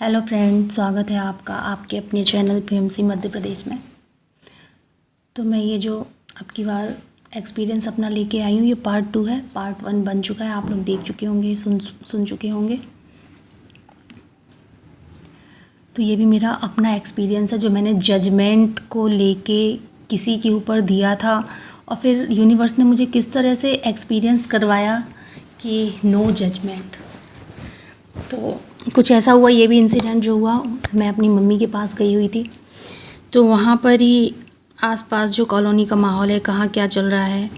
Hello friend, स्वागत है आपका आपके अपने चैनल पीएमसी मध्य प्रदेश में। तो मैं ये जो अब की बार एक्सपीरियंस अपना लेके आई हूँ, ये पार्ट 2 है। पार्ट 1 बन चुका है, आप लोग देख चुके होंगे, सुन चुके होंगे। तो ये भी मेरा अपना एक्सपीरियंस है जो मैंने जजमेंट को लेके किसी के ऊपर दिया था, और फिर यूनिवर्स ने मुझे किस तरह से एक्सपीरियंस करवाया कि नो जजमेंट। तो कुछ ऐसा हुआ, ये भी इंसिडेंट जो हुआ, मैं अपनी मम्मी के पास गई हुई थी। तो वहाँ पर ही आसपास जो कॉलोनी का माहौल है, कहाँ क्या चल रहा है,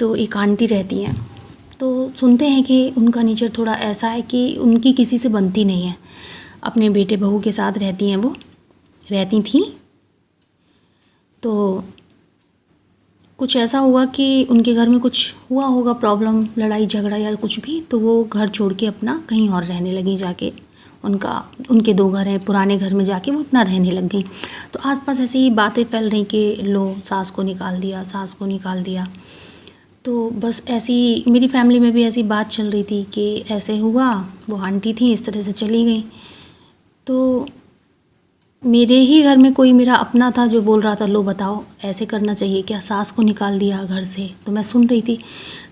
तो एक आंटी रहती हैं। तो सुनते हैं कि उनका नेचर थोड़ा ऐसा है कि उनकी किसी से बनती नहीं है, अपने बेटे बहू के साथ रहती हैं, वो रहती थी। तो कुछ ऐसा हुआ कि उनके घर में कुछ हुआ होगा, प्रॉब्लम, लड़ाई झगड़ा या कुछ भी, तो वो घर छोड़ के अपना कहीं और रहने लगी जाके। उनके 2 घर हैं, पुराने घर में जाके वो अपना रहने लग गई। तो आसपास ऐसे ही बातें फैल रही कि लो सास को निकाल दिया, सास को निकाल दिया। तो बस ऐसी मेरी फैमिली में भी ऐसी बात चल रही थी कि ऐसे हुआ, वो आंटी थी इस तरह से चली गई। तो मेरे ही घर में कोई मेरा अपना था जो बोल रहा था, लो बताओ ऐसे करना चाहिए क्या, सास को निकाल दिया घर से। तो मैं सुन रही थी,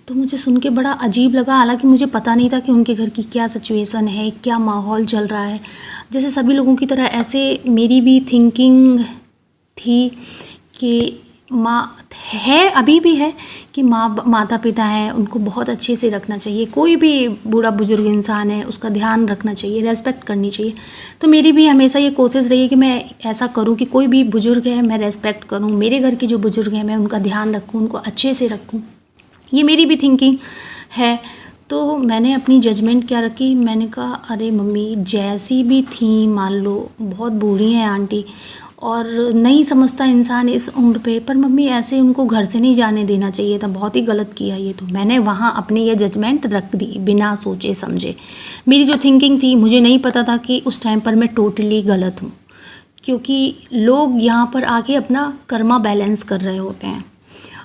तो मुझे सुन के बड़ा अजीब लगा। हालांकि मुझे पता नहीं था कि उनके घर की क्या सिचुएशन है, क्या माहौल चल रहा है। जैसे सभी लोगों की तरह ऐसे मेरी भी थिंकिंग थी कि माँ है, अभी भी है, कि माता पिता हैं, उनको बहुत अच्छे से रखना चाहिए। कोई भी बूढ़ा बुजुर्ग इंसान है, उसका ध्यान रखना चाहिए, रेस्पेक्ट करनी चाहिए। तो मेरी भी हमेशा ये कोशिश रही है कि मैं ऐसा करूं कि कोई भी बुजुर्ग है मैं रेस्पेक्ट करूं, मेरे घर के जो बुजुर्ग हैं मैं उनका ध्यान रखूं, उनको अच्छे से रखूं। ये मेरी भी थिंकिंग है। तो मैंने अपनी जजमेंट क्या रखी, मैंने कहा अरे मम्मी जैसी भी थी, मान लो बहुत बूढ़ी हैं आंटी, और नहीं समझता इंसान इस उम्र पे, पर मम्मी ऐसे उनको घर से नहीं जाने देना चाहिए था, बहुत ही गलत किया ये। तो मैंने वहाँ अपनी ये जजमेंट रख दी बिना सोचे समझे। मेरी जो थिंकिंग थी, मुझे नहीं पता था कि उस टाइम पर मैं टोटली गलत हूँ, क्योंकि लोग यहाँ पर आके अपना कर्मा बैलेंस कर रहे होते हैं।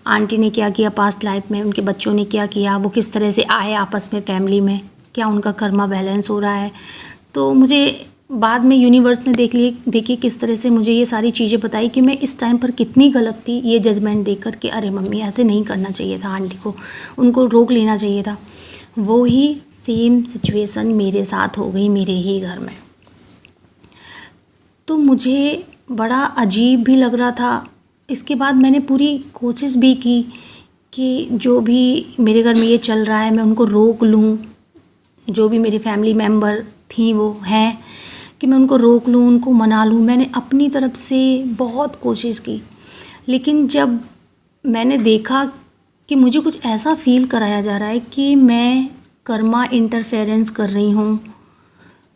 आंटी ने क्या किया पास्ट लाइफ में, उनके बच्चों ने क्या किया, वो किस तरह से आए आपस में फैमिली में, क्या उनका कर्मा बैलेंस हो रहा है। तो मुझे बाद में यूनिवर्स ने देखिए किस तरह से मुझे ये सारी चीज़ें बताई कि मैं इस टाइम पर कितनी गलत थी, ये जजमेंट देख कर के अरे मम्मी ऐसे नहीं करना चाहिए था, आंटी को उनको रोक लेना चाहिए था। वो ही सेम सिचुएशन मेरे साथ हो गई, मेरे ही घर में। तो मुझे बड़ा अजीब भी लग रहा था। इसके बाद मैंने पूरी कोशिश भी की कि जो भी मेरे घर में ये चल रहा है मैं उनको रोक लूँ, जो भी मेरी फैमिली मेम्बर थी वो हैं, कि मैं उनको रोक लूँ, उनको मना लूँ। मैंने अपनी तरफ से बहुत कोशिश की, लेकिन जब मैंने देखा कि मुझे कुछ ऐसा फील कराया जा रहा है कि मैं कर्मा इंटरफेरेंस कर रही हूँ।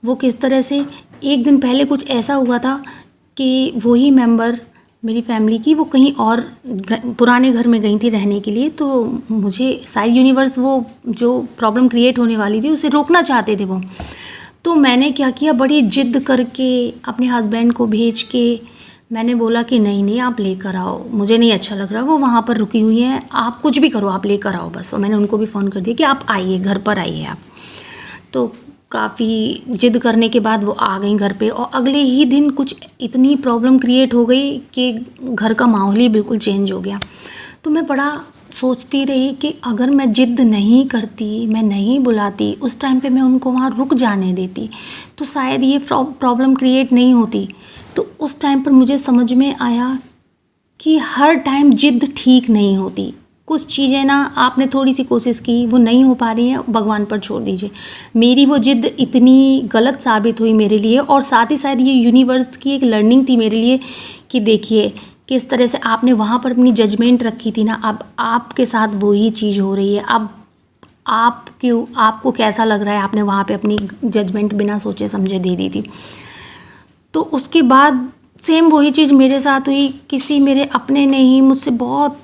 वो किस तरह से, एक दिन पहले कुछ ऐसा हुआ था कि वही मेंबर मेरी फैमिली की, वो कहीं और पुराने घर में गई थी रहने के लिए। तो मुझे शायद यूनिवर्स वो जो प्रॉब्लम क्रिएट होने वाली थी उसे रोकना चाहते थे वो। तो मैंने क्या किया, बड़ी जिद करके अपने हस्बैंड को भेज के मैंने बोला कि नहीं नहीं आप लेकर आओ, मुझे नहीं अच्छा लग रहा, वो वहाँ पर रुकी हुई हैं, आप कुछ भी करो, आप लेकर आओ बस। और मैंने उनको भी फ़ोन कर दिया कि आप आइए, घर पर आइए आप। तो काफ़ी जिद करने के बाद वो आ गई घर पे, और अगले ही दिन कुछ इतनी प्रॉब्लम क्रिएट हो गई कि घर का माहौल ही बिल्कुल चेंज हो गया। तो मैं बड़ा सोचती रही कि अगर मैं जिद नहीं करती, मैं नहीं बुलाती, उस टाइम पे मैं उनको वहाँ रुक जाने देती, तो शायद ये प्रॉब्लम क्रिएट नहीं होती। तो उस टाइम पर मुझे समझ में आया कि हर टाइम जिद ठीक नहीं होती। कुछ चीज़ें ना आपने थोड़ी सी कोशिश की, वो नहीं हो पा रही हैं, भगवान पर छोड़ दीजिए। मेरी वो जिद इतनी गलत साबित हुई मेरे लिए, और साथ ही साथ ये यूनिवर्स की एक लर्निंग थी मेरे लिए कि देखिए किस तरह से आपने वहाँ पर अपनी जजमेंट रखी थी ना, अब आपके साथ वही चीज़ हो रही है। अब आपको कैसा लग रहा है, आपने वहाँ पे अपनी जजमेंट बिना सोचे समझे दे दी थी। तो उसके बाद सेम वही चीज़ मेरे साथ हुई। किसी मेरे अपने ने ही मुझसे बहुत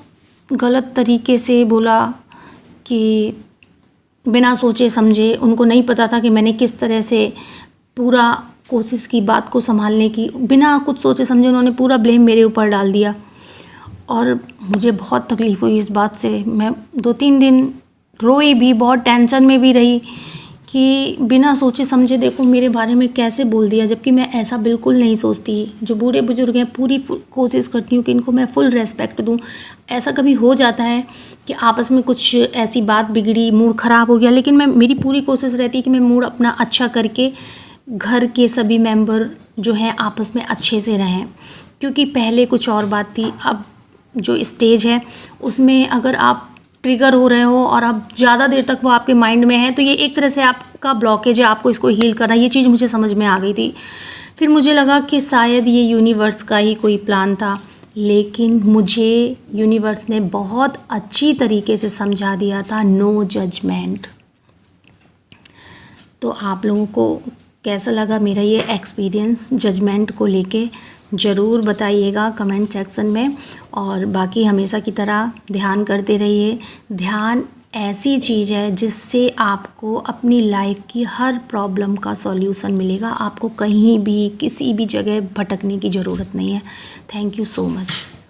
गलत तरीके से बोला कि बिना सोचे समझे, उनको नहीं पता था कि मैंने किस तरह से पूरा कोशिश की बात को संभालने की, बिना कुछ सोचे समझे उन्होंने पूरा ब्लेम मेरे ऊपर डाल दिया। और मुझे बहुत तकलीफ़ हुई इस बात से। मैं 2-3 दिन रोई भी, बहुत टेंशन में भी रही कि बिना सोचे समझे देखो मेरे बारे में कैसे बोल दिया, जबकि मैं ऐसा बिल्कुल नहीं सोचती। जो बूढ़े बुजुर्ग हैं पूरी कोशिश करती हूँ कि इनको मैं फुल रेस्पेक्ट दूँ। ऐसा कभी हो जाता है कि आपस में कुछ ऐसी बात बिगड़ी, मूड ख़राब हो गया, लेकिन मेरी पूरी कोशिश रहती है कि मैं मूड अपना अच्छा करके घर के सभी मेंबर जो हैं आपस में अच्छे से रहें। क्योंकि पहले कुछ और बात थी, अब जो स्टेज है उसमें अगर आप ट्रिगर हो रहे हो और अब ज़्यादा देर तक वो आपके माइंड में है, तो ये एक तरह से आपका ब्लॉकेज है, आपको इसको हील करना। ये चीज़ मुझे समझ में आ गई थी। फिर मुझे लगा कि शायद ये यूनिवर्स का ही कोई प्लान था, लेकिन मुझे यूनिवर्स ने बहुत अच्छी तरीके से समझा दिया था, नो जजमेंट। तो आप लोगों को कैसा लगा मेरा ये एक्सपीरियंस जजमेंट को लेके, ज़रूर बताइएगा कमेंट सेक्शन में। और बाकी हमेशा की तरह ध्यान करते रहिए। ध्यान ऐसी चीज़ है जिससे आपको अपनी लाइफ की हर प्रॉब्लम का सॉल्यूशन मिलेगा। आपको कहीं भी किसी भी जगह भटकने की ज़रूरत नहीं है। Thank you so much.